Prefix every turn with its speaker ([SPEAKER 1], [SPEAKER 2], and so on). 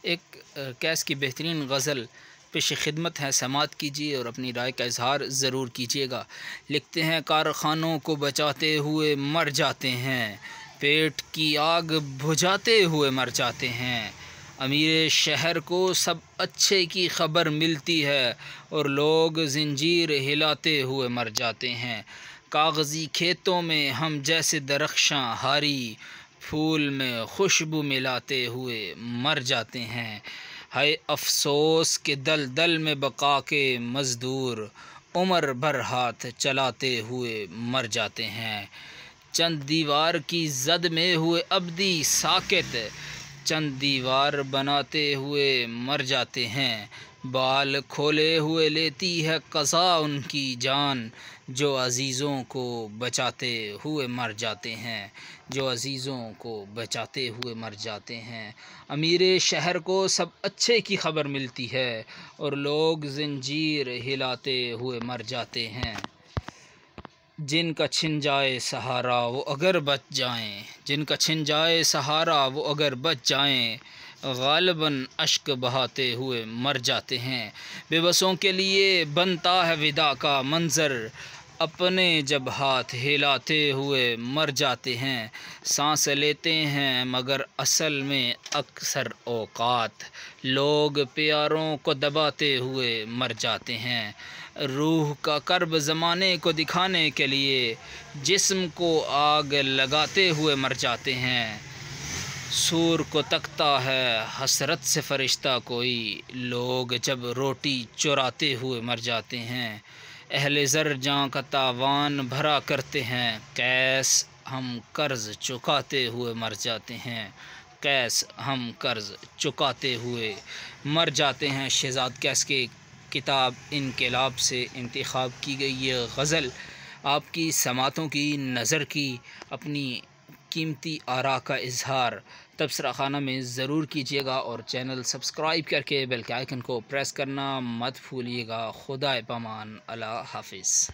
[SPEAKER 1] ایک کیس کی بہترین غزل پیش خدمت ہے، سماعت کیجیے اور اپنی رائے کا اظہار ضرور کیجیے گا۔ لکھتے ہیں کارخانوں کو بچاتے ہوئے مر جاتے ہیں، پیٹ کی آگ بجھاتے ہوئے مر جاتے ہیں۔ امیر شہر کو سب اچھے کی خبر ملتی ہے اور لوگ زنجیر ہلاتے ہوئے مر جاتے ہیں۔ کاغذی کھیتوں میں ہم جیسے درخشاں ہاری پھول میں خوشبو ملاتے ہوئے مر جاتے ہیں۔ ہائے افسوس کہ دلدل میں بقا کے مزدور عمر بھر ہاتھ چلاتے ہوئے مر جاتے ہیں۔ چند دیوار کی زد میں ہوئے ابدی ساکت، چند دیوار بناتے ہوئے مر جاتے ہیں۔ بال کھولے ہوئے لیتی ہے قضا ان کی جان، جو عزیزوں کو بچاتے ہوئے مر جاتے ہیں، جو عزیزوں کو بچاتے ہوئے مر جاتے ہیں۔ امیر شہر کو سب اچھے کی خبر ملتی ہے اور لوگ زنجیر ہلاتے ہوئے مر جاتے ہیں۔ جن کا چھن جائے سہارا وہ اگر بچ جائیں، جن کا چھن جائے سہارا وہ اگر بچ جائیں، غالباً اشک بہاتے ہوئے مر جاتے ہیں۔ بے بسوں کے لیے بنتا ہے وداع کا منظر، اپنے جب ہاتھ ہلاتے ہوئے مر جاتے ہیں۔ سانس لیتے ہیں مگر اصل میں اکثر اوقات لوگ پیاروں کو دباتے ہوئے مر جاتے ہیں۔ روح کا کرب زمانے کو دکھانے کے لیے جسم کو آگ لگاتے ہوئے مر جاتے ہیں۔ سور کو تکتا ہے حسرت سے فرشتہ کوئی، لوگ جب روٹی چراتے ہوئے مر جاتے ہیں۔ اہل زر جاں کا تاوان بھرا کرتے ہیں، کیس ہم قرض چکاتے ہوئے مر جاتے ہیں، کیس ہم قرض چکاتے ہوئے مر جاتے ہیں۔ شہزاد کیس کے کتاب انقلاب سے انتخاب کی گئی یہ غزل آپ کی سماعتوں کی نظر کی اپنی قیمتی آراء کا اظہار تبصرہ خانہ میں ضرور کیجیے گا اور چینل سبسکرائب کر کے بیل کے آئیکن کو پریس کرنا مت بھولیے گا۔ خدا پامان، اللہ حافظ۔